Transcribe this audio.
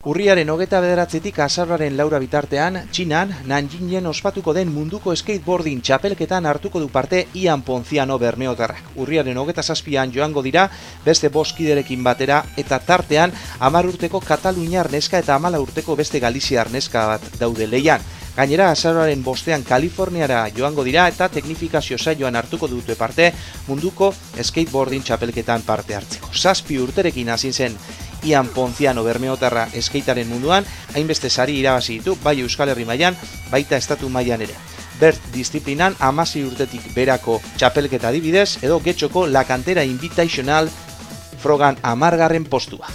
Urriaren 29tik azaroaren 4 bitartean, Txinan, Nanjingen ospatuko den munduko skateboarding txapelketan hartuko du parte Ian Ponciano bermeotarrak. Urriaren 27an joango dira beste 5 kiderekin batera eta tartean 10 urteko kataluniar neska eta 14 urteko beste galiziar neska bat daude lehian. Gainera, azaroaren 5ean Kaliforniara joango dira eta teknifikazio saioan hartuko dute parte munduko skateboarding txapelketan parte hartzeko. 7 urterekin hasi zen Ian Ponciano bermeotarra skatearen munduan, hainbeste sari irabazi ditu, bai Euskal Herri mailan, baita estatu mailan ere. Bert disiplinan 16 urtetik berako txapelketa adibidez, edo Getxoko La Cantera Invitational frogan 10. postua.